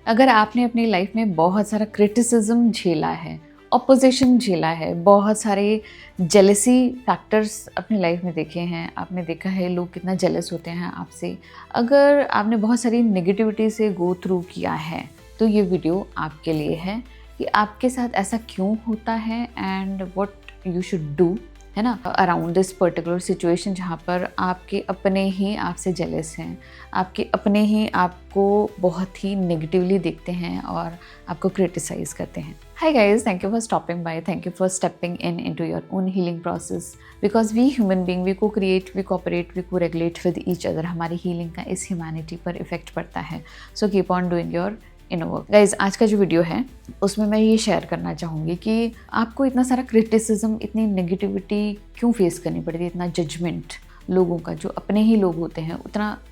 अगर आपने अपनी लाइफ में बहुत सारा क्रिटिसिज्म झेला है, ऑपोजिशन झेला है, बहुत सारे जेलसी फैक्टर्स अपनी लाइफ में देखे हैं, आपने देखा है लोग कितना जेलस होते हैं आपसे, अगर आपने बहुत सारी नेगेटिविटी से गो थ्रू किया है तो ये वीडियो आपके लिए है कि आपके साथ ऐसा क्यों होता है and what you should do, है ना, अराउंड दिस पर्टिकुलर सिचुएशन जहाँ पर आपके अपने ही आपसे जेलस हैं, आपके अपने ही आपको बहुत ही नेगेटिवली देखते हैं और आपको क्रिटिसाइज करते हैं. Hi guys, thank you for stopping by. Thank you for stepping in into your own healing process. Because we human being, we co-create, we cooperate, we co-regulate with each other. हमारी healing का इस humanity पर effect पड़ता है. So keep on doing your inner work. Guys, आज का जो video है उसमें मैं ये शेयर करना चाहूँगी कि आपको इतना सारा क्रिटिसिज्म, इतनी नेगेटिविटी क्यों फेस करनी पड़ती है, इतना जजमेंट लोगों का, जो अपने ही लोग होते हैं,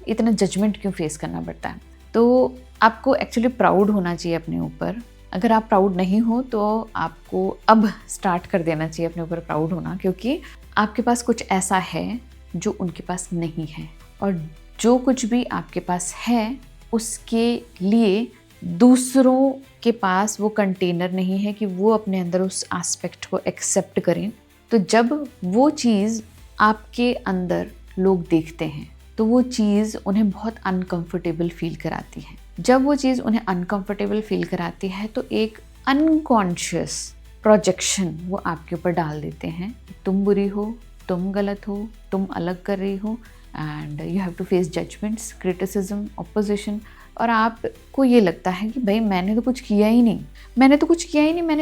इतना जजमेंट क्यों फेस करना पड़ता है. तो आपको एक्चुअली प्राउड होना चाहिए अपने ऊपर. अगर आप प्राउड नहीं हो तो आपको अब स्टार्ट कर देना चाहिए अपने ऊपर प्राउड होना, क्योंकि आपके पास कुछ ऐसा है जो उनके पास नहीं है, और जो कुछ भी आपके पास है उसके लिए दूसरों के पास वो कंटेनर नहीं है कि वो अपने अंदर उस एस्पेक्ट को एक्सेप्ट करें. तो जब वो चीज़ आपके अंदर लोग देखते हैं तो वो चीज़ उन्हें बहुत अनकंफर्टेबल फील कराती है. जब वो चीज़ उन्हें अनकंफर्टेबल फील कराती है तो एक अनकॉन्शियस प्रोजेक्शन वो आपके ऊपर डाल देते हैं. तुम बुरी हो, तुम गलत हो, तुम अलग कर रही हो, and you have to face judgements, criticism, opposition. और आपको ये लगता है कि भाई मैंने तो कुछ किया ही नहीं, मैंने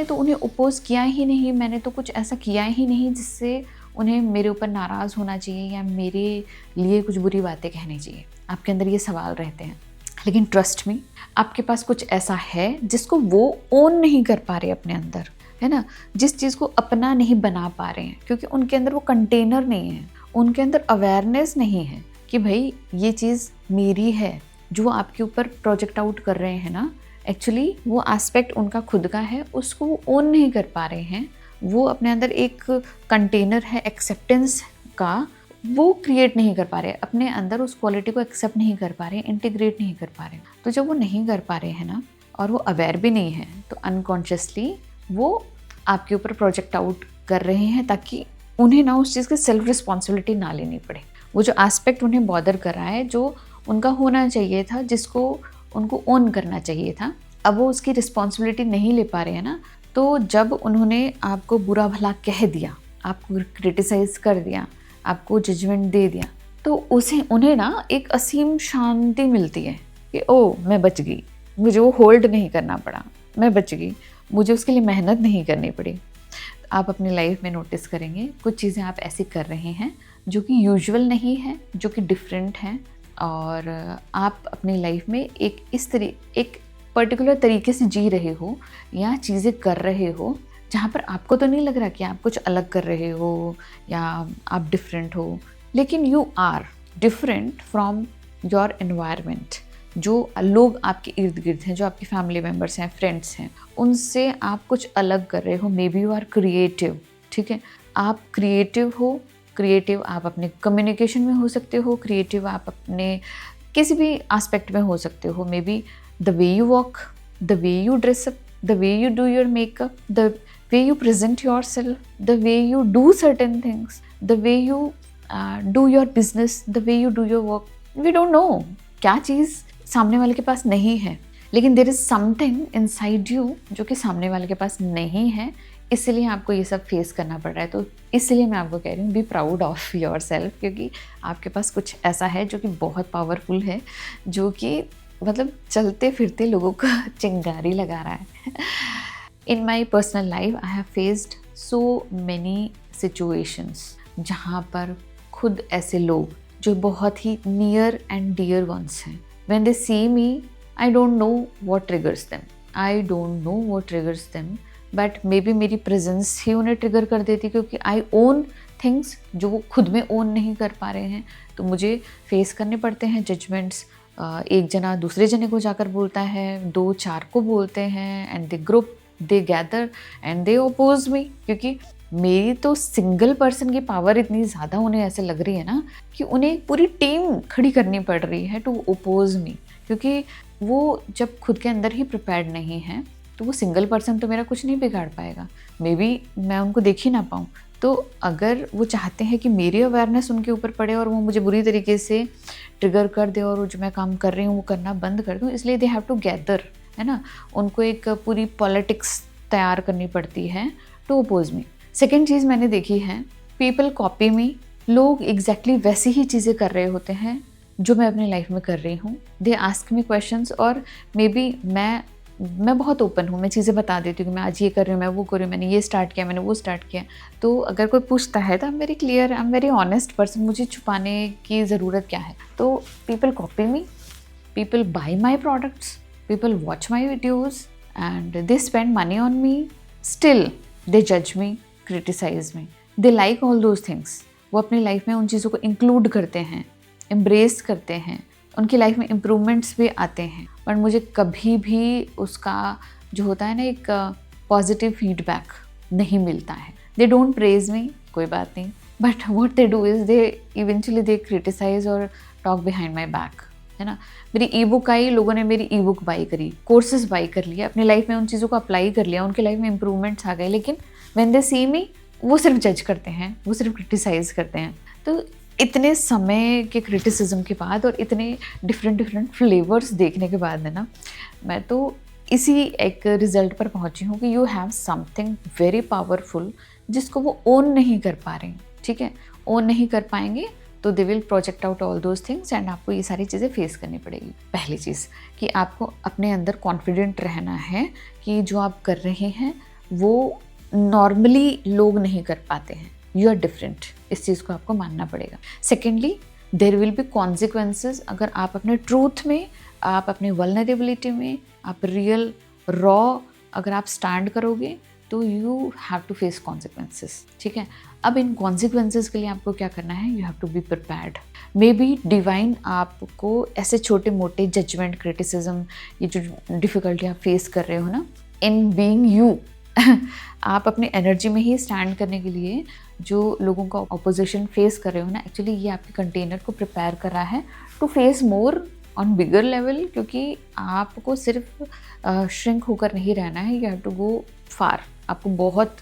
तो उन्हें अपोज किया ही नहीं, मैंने तो कुछ ऐसा किया ही नहीं जिससे उन्हें मेरे ऊपर नाराज़ होना चाहिए या मेरे लिए कुछ बुरी बातें कहनी चाहिए. आपके अंदर ये सवाल रहते हैं. लेकिन ट्रस्ट मी, आपके पास कुछ ऐसा है जिसको वो ओन नहीं कर पा रहे अपने अंदर, है ना, जिस चीज़ को अपना नहीं बना पा रहे हैं, क्योंकि उनके अंदर वो कंटेनर नहीं है, उनके अंदर अवेयरनेस नहीं है कि भाई ये चीज़ मेरी है. जो आपके ऊपर प्रोजेक्ट आउट कर रहे हैं ना, एक्चुअली वो एस्पेक्ट उनका खुद का है, उसको वो ओन नहीं कर पा रहे हैं. वो अपने अंदर एक कंटेनर है एक्सेप्टेंस का, वो क्रिएट नहीं कर पा रहे, अपने अंदर उस क्वालिटी को एक्सेप्ट नहीं कर पा रहे, इंटीग्रेट नहीं कर पा रहे. तो जब वो नहीं कर पा रहे हैं ना, और वो अवेयर भी नहीं है, तो अनकॉन्शियसली वो आपके ऊपर प्रोजेक्ट आउट कर रहे हैं ताकि उन्हें ना उस चीज़ की सेल्फ रिस्पॉन्सिबिलिटी ना लेनी पड़े. वो जो एस्पेक्ट उन्हें बॉदर कर रहा है, जो उनका होना चाहिए था, जिसको उनको ओन करना चाहिए था, अब वो उसकी रिस्पॉन्सिबिलिटी नहीं ले पा रहे हैं ना. तो जब उन्होंने आपको बुरा भला कह दिया, आपको क्रिटिसाइज कर दिया, आपको जजमेंट दे दिया, तो उन्हें ना एक असीम शांति मिलती है कि ओ मैं बच गई, मुझे वो होल्ड नहीं करना पड़ा, मैं बच गई, मुझे उसके लिए मेहनत नहीं करनी पड़ी. आप अपनी लाइफ में नोटिस करेंगे कुछ चीज़ें आप ऐसी कर रहे हैं जो कि यूजुअल नहीं है, जो कि डिफरेंट है, और आप अपनी लाइफ में एक पर्टिकुलर तरीके से जी रहे हो या चीज़ें कर रहे हो जहाँ पर आपको तो नहीं लग रहा कि आप कुछ अलग कर रहे हो या आप डिफरेंट हो, लेकिन you are different from your environment. जो लोग आपके इर्द गिर्द हैं, जो आपके फैमिली मेम्बर्स हैं, फ्रेंड्स हैं, उनसे आप कुछ अलग कर रहे हो. Maybe you are creative, ठीक है, आप क्रिएटिव हो. क्रिएटिव आप अपने कम्युनिकेशन में हो सकते हो, क्रिएटिव आप अपने किसी भी एस्पेक्ट में हो सकते हो. Maybe the way you walk, the way you dress up, the way you do your makeup, the way you present yourself, the way you do certain things, the way you do your business, the way you do your work. We don't know क्या चीज़ सामने वाले के पास नहीं है, लेकिन there is something inside you जो कि सामने वाले के पास नहीं है, इसलिए आपको ये सब फेस करना पड़ रहा है. तो इसलिए मैं आपको कह रही हूँ, be proud of your self, क्योंकि आपके पास कुछ ऐसा है जो कि बहुत पावरफुल है, जो कि मतलब चलते फिरते लोगों को चिंगारी लगा रहा है. In my personal life I have faced so many situations जहाँ पर खुद ऐसे लोग जो बहुत ही नियर एंड डियर वंस हैं, when they see me, I don't know what triggers them, but maybe मेरी प्रेजेंस ही उन्हें ट्रिगर कर देती, क्योंकि आई ओन थिंग्स जो वो खुद में ओन नहीं कर पा रहे हैं. तो मुझे फेस करने पड़ते हैं जजमेंट्स. एक जना दूसरे जने को जाकर बोलता है, 2-4 को बोलते हैं, and they gather and they oppose me, क्योंकि मेरी तो सिंगल पर्सन की पावर इतनी ज़्यादा उन्हें ऐसे लग रही है ना कि उन्हें पूरी टीम खड़ी करनी पड़ रही है टू ओपोज मी, क्योंकि वो जब खुद के अंदर ही प्रिपेयर्ड नहीं है तो वो सिंगल पर्सन तो मेरा कुछ नहीं बिगाड़ पाएगा, मे बी मैं उनको देख ही ना पाऊँ। तो अगर वो चाहते हैं कि मेरी अवेयरनेस उनके ऊपर पड़े और वो मुझे बुरी तरीके से ट्रिगर कर दे और जो मैं काम कर रही हूँ वो करना बंद कर दूँ, इसलिए दे हैव टू गैदर, है ना, उनको एक पूरी पॉलिटिक्स तैयार करनी पड़ती है टू अपोज मी। सेकेंड चीज़ मैंने देखी है, पीपल कॉपी मी। लोग एग्जैक्टली वैसी ही चीज़ें कर रहे होते हैं जो मैं अपनी लाइफ में कर रही हूँ। दे आस्क मी क्वेश्चंस और मे बी मैं बहुत ओपन हूँ, मैं चीज़ें बता देती हूँ कि मैं आज ये कर रही हूँ, मैं वो कर रही हूँ, मैंने ये स्टार्ट किया, मैंने वो स्टार्ट किया। तो अगर कोई पूछता है तो I am very clear, I am very honest person, मुझे छुपाने की ज़रूरत क्या है। तो people copy me, people buy my products, people watch my videos and they spend money on me, still they जज me, criticise me, they like all those things. वो अपनी लाइफ में उन चीज़ों को इंक्लूड करते हैं, एम्ब्रेस करते हैं, उनकी लाइफ में इम्प्रूवमेंट्स भी आते हैं, पर मुझे कभी भी उसका जो होता है ना एक पॉजिटिव फीडबैक नहीं मिलता है। दे डोंट प्रेज मी, कोई बात नहीं, but what they do is they eventually they criticize और टॉक बिहाइंड माई बैक, है ना। मेरी ई बुक आई, लोगों ने मेरी ई बुक बाई करी, कोर्सेज बाई कर लिया, अपनी लाइफ में उन चीज़ों को अप्लाई कर लिया, उनकी लाइफ में इंप्रूवमेंट्स आ गए, लेकिन व्हेन दे सी मी वो सिर्फ जज करते हैं, वो सिर्फ क्रिटिसाइज करते हैं। तो इतने समय के क्रिटिसिज्म के बाद और इतने डिफरेंट फ्लेवर्स देखने के बाद है ना, मैं तो इसी एक रिजल्ट पर पहुंची हूँ कि you have something very powerful जिसको वो ओन नहीं कर पा रहे हैं, ठीक है। ओन नहीं कर पाएंगे तो they will project out all those things and आपको ये सारी चीज़ें फेस करनी पड़ेगी। पहली चीज़ कि आपको अपने अंदर कॉन्फिडेंट रहना है कि जो आप कर रहे हैं वो नॉर्मली लोग नहीं कर पाते हैं, यू आर डिफरेंट, इस चीज़ को आपको मानना पड़ेगा। Secondly there will be consequences, अगर आप अपने ट्रूथ में, आप अपने वल्नरेबिलिटी में, आप रियल रॉ अगर आप स्टैंड करोगे तो you have to face consequences, ठीक है। अब इन कॉन्सिक्वेंसेज के लिए आपको क्या करना है, you have to be prepared. Maybe divine आपको ऐसे छोटे मोटे जजमेंट, क्रिटिसिज्म, ये जो डिफ़िकल्टी आप फेस कर रहे हो ना, इन बीइंग यू आप अपनी एनर्जी में ही स्टैंड करने के लिए जो लोगों का ऑपोजिशन फेस कर रहे हो ना, एक्चुअली ये आपके कंटेनर को प्रिपेयर कर रहा है to face more on bigger level, क्योंकि आपको सिर्फ श्रिंक होकर नहीं रहना है, you have to go far, आपको बहुत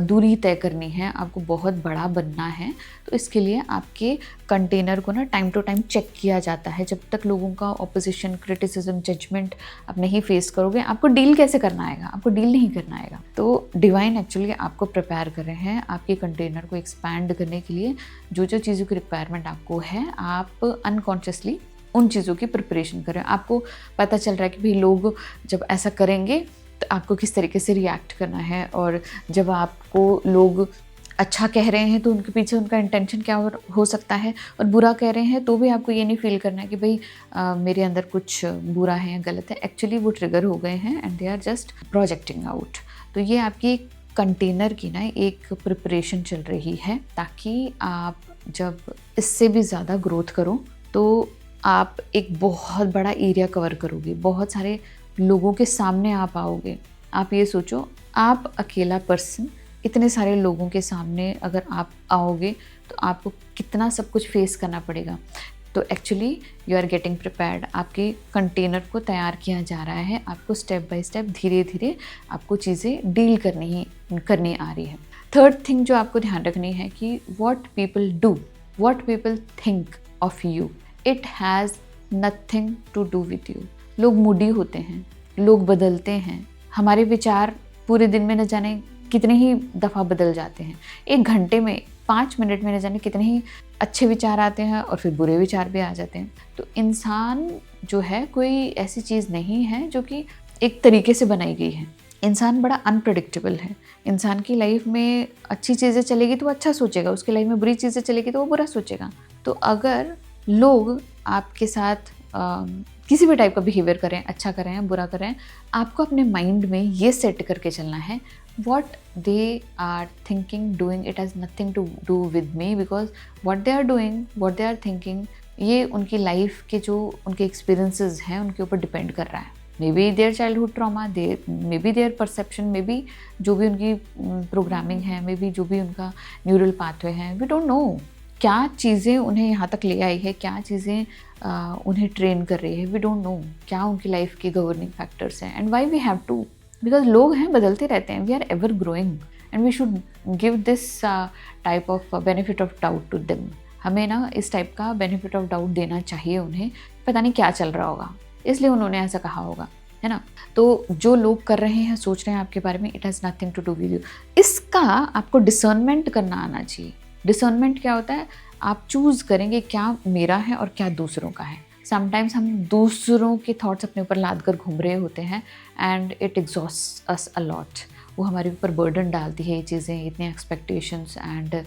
दूरी तय करनी है, आपको बहुत बड़ा बनना है। तो इसके लिए आपके कंटेनर को ना टाइम टू टाइम चेक किया जाता है। जब तक लोगों का ऑपोजिशन, क्रिटिसिज्म, जजमेंट आप नहीं फेस करोगे, आपको डील कैसे करना आएगा, आपको डील नहीं करना आएगा। तो डिवाइन एक्चुअली आपको प्रिपेयर कर रहे हैं आपके कंटेनर को एक्सपैंड करने के लिए। जो जो चीज़ों की रिक्वायरमेंट आपको है, आप अनकॉन्शियसली उन चीज़ों की प्रिपरेशन करें। आपको पता चल रहा है कि भाई लोग जब ऐसा करेंगे तो आपको किस तरीके से रिएक्ट करना है, और जब आपको लोग अच्छा कह रहे हैं तो उनके पीछे उनका इंटेंशन क्या हो सकता है, और बुरा कह रहे हैं तो भी आपको ये नहीं फील करना है कि भाई मेरे अंदर कुछ बुरा है या गलत है। एक्चुअली वो ट्रिगर हो गए हैं and they are just projecting out. तो ये आपकी कंटेनर की ना एक प्रिपरेशन चल रही है, ताकि आप जब इससे भी ज़्यादा ग्रोथ करो तो आप एक बहुत बड़ा एरिया कवर करोगे, बहुत सारे लोगों के सामने आप आओगे। आप ये सोचो, आप अकेला पर्सन इतने सारे लोगों के सामने अगर आप आओगे तो आपको कितना सब कुछ फेस करना पड़ेगा। तो actually you are getting prepared, आपके कंटेनर को तैयार किया जा रहा है, आपको स्टेप बाय स्टेप धीरे धीरे आपको चीज़ें डील करनी आ रही है। थर्ड थिंग जो आपको ध्यान रखनी है कि what people do, what people think of you, it has nothing to do with you. लोग मूडी होते हैं, लोग बदलते हैं, हमारे विचार पूरे दिन में न जाने कितने ही दफ़ा बदल जाते हैं। 1 घंटे में, 5 मिनट में न जाने कितने ही अच्छे विचार आते हैं और फिर बुरे विचार भी आ जाते हैं। तो इंसान जो है कोई ऐसी चीज़ नहीं है जो कि एक तरीके से बनाई गई है। इंसान बड़ा अनप्रेडिक्टेबल है। इंसान की लाइफ में अच्छी चीज़ें चलेगी तो वो अच्छा सोचेगा, उसकी लाइफ में बुरी चीज़ें चलेगी तो वो बुरा सोचेगा। तो अगर लोग आपके साथ किसी भी टाइप का बिहेवियर करें, अच्छा करें, बुरा करें, आपको अपने माइंड में ये सेट करके चलना है, what they are thinking, doing, it has nothing to do with me, because what they are doing, what they are thinking, ये उनकी लाइफ के जो उनके एक्सपीरियंसेस हैं उनके ऊपर डिपेंड कर रहा है। May be their childhood trauma, may be their perception, may be जो भी उनकी प्रोग्रामिंग है, मे बी जो भी उनका न्यूरल पाथवे है, वी डोंट नो क्या चीज़ें उन्हें यहाँ तक ले आई है, क्या चीज़ें उन्हें ट्रेन कर रही है, वी डोंट नो। क्या उनकी लाइफ की गवर्निंग फैक्टर्स हैं, and why we have to, because लोग हैं, बदलते रहते हैं, we are ever growing and we should give this type of benefit of doubt to them. हमें ना इस टाइप का बेनिफिट ऑफ डाउट देना चाहिए उन्हें, पता नहीं क्या चल रहा होगा, इसलिए उन्होंने ऐसा कहा होगा, है ना। तो जो लोग कर रहे हैं, सोच रहे हैं आपके बारे में, it has nothing to do with you. इसका आपको डिसर्नमेंट करना आना चाहिए। डिसर्नमेंट क्या होता है, आप चूज़ करेंगे क्या मेरा है और क्या दूसरों का है। समटाइम्स हम दूसरों के थॉट्स अपने ऊपर लाद कर घूम रहे होते हैं and it exhaust us a lot. वो हमारे ऊपर बर्डन डालती है ये चीज़ें, इतने एक्सपेक्टेशंस, एंड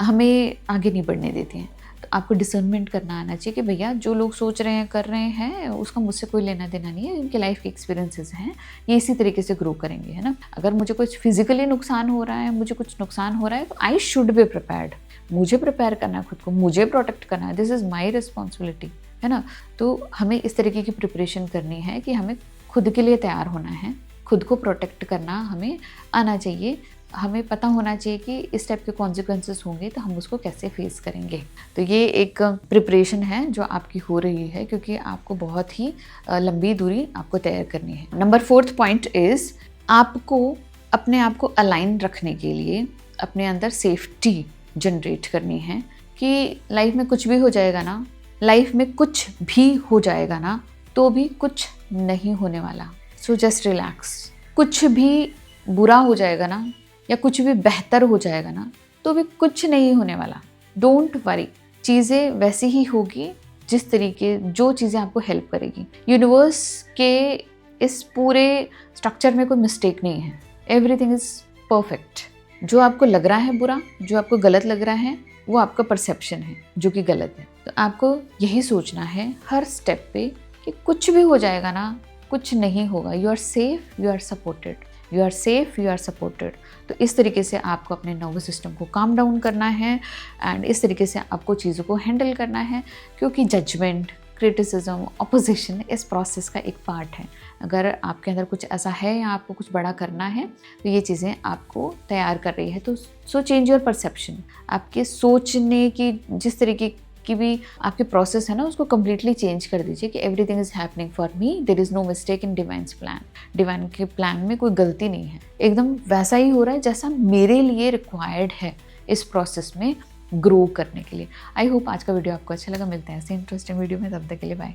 हमें आगे नहीं बढ़ने देती हैं। तो आपको डिसर्नमेंट करना आना चाहिए कि भैया जो लोग सोच रहे हैं, कर रहे हैं, उसका मुझसे कोई लेना देना नहीं है, उनके लाइफ के एक्सपीरियंसेस हैं, ये इसी तरीके से ग्रो करेंगे, है ना। अगर मुझे कुछ फिजिकली नुकसान हो रहा है, मुझे कुछ नुकसान हो रहा है, तो आई शुड बी प्रिपेयर्ड। मुझे प्रिपेयर करना है खुद को, मुझे प्रोटेक्ट करना है, दिस इज़ माई रिस्पॉन्सिबिलिटी, है ना। तो हमें इस तरीके की प्रिपरेशन करनी है कि हमें खुद के लिए तैयार होना है, खुद को प्रोटेक्ट करना हमें आना चाहिए। हमें पता होना चाहिए कि इस टाइप के कॉन्सिक्वेंसेस होंगे तो हम उसको कैसे फेस करेंगे। तो ये एक प्रिपरेशन है जो आपकी हो रही है, क्योंकि आपको बहुत ही लंबी दूरी आपको तय करनी है। नंबर 4th पॉइंट इज़, आपको अपने आप को अलाइन रखने के लिए अपने अंदर सेफ्टी जनरेट करनी है कि लाइफ में कुछ भी हो जाएगा ना, लाइफ में कुछ भी हो जाएगा ना, तो भी कुछ नहीं होने वाला। So just relax. कुछ भी बुरा हो जाएगा ना, या कुछ भी बेहतर हो जाएगा ना, तो भी कुछ नहीं होने वाला। डोंट वरी, चीज़ें वैसी ही होगी जिस तरीके, जो चीज़ें आपको हेल्प करेगी। यूनिवर्स के इस पूरे स्ट्रक्चर में कोई मिस्टेक नहीं है, एवरीथिंग इज़ परफेक्ट। जो आपको लग रहा है बुरा, जो आपको गलत लग रहा है, वो आपका परसेप्शन है जो कि गलत है। तो आपको यही सोचना है हर स्टेप पे कि कुछ भी हो जाएगा ना, कुछ नहीं होगा। You are safe, you are supported, you are safe, you are supported. तो इस तरीके से आपको अपने नर्वस सिस्टम को काम डाउन करना है एंड इस तरीके से आपको चीज़ों को हैंडल करना है, क्योंकि जजमेंट, क्रिटिसिज्म, ऑपोजिशन इस प्रोसेस का एक पार्ट है। अगर आपके अंदर कुछ ऐसा है या आपको कुछ बड़ा करना है, तो ये चीज़ें आपको तैयार कर रही है। तो सो चेंज योर परसेप्शन। आपके सोचने की जिस तरीके की भी आपके प्रोसेस है ना, उसको कम्प्लीटली चेंज कर दीजिए कि everything is happening for me, there is no mistake in divine's plan. Divine के प्लान में कोई गलती नहीं है, एकदम वैसा ही हो रहा है जैसा मेरे लिए रिक्वायर्ड है इस प्रोसेस में ग्रो करने के लिए। आई होप आज का वीडियो आपको अच्छा लगा। मिलते हैं ऐसे इंटरेस्टिंग वीडियो में, तब तक के लिए bye.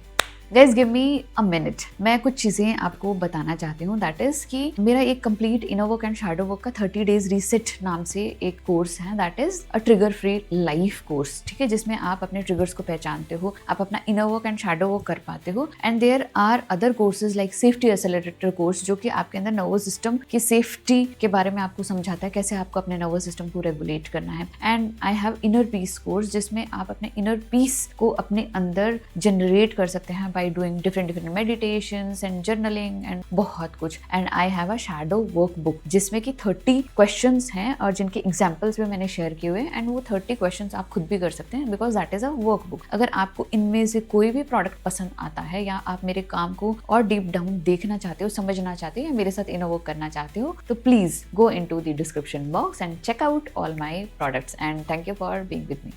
Guys give me a minute, मैं कुछ चीज़ें आपको बताना चाहती हूँ। दैट इज़ कि मेरा एक complete inner work and shadow work का 30 डेज रीसेट नाम से एक कोर्स है। That is a trigger free life course, ठीक है, जिसमें आप अपने ट्रिगर्स को पहचानते हो, आप अपना inner work and shadow work कर पाते हो। And there are other courses like safety accelerator course, जो कि आपके अंदर नर्वस सिस्टम की सेफ्टी के बारे में आपको समझाता है, कैसे आपको अपने नर्वस सिस्टम को रेगुलेट करना है। And I have inner peace course, जिसमें आप अपने इनर पीस को अपने अंदर जनरेट कर सकते हैं by doing different meditations and journaling and बहुत कुछ। And I have a shadow workbook जिसमें कि 30 questions हैं और जिनके एग्जाम्पल्स भी मैंने शेयर किए हुए हैं। एंड वो 30 questions आप खुद भी कर सकते हैं, because that is a workbook. अगर आपको इनमें से कोई भी प्रोडक्ट पसंद आता है, या आप मेरे काम को और डीप डाउन देखना चाहते हो, समझना चाहते हो, या मेरे साथ इनर वर्क करना चाहते हो, तो please go into the description box and check out all my products. And thank you for being with me.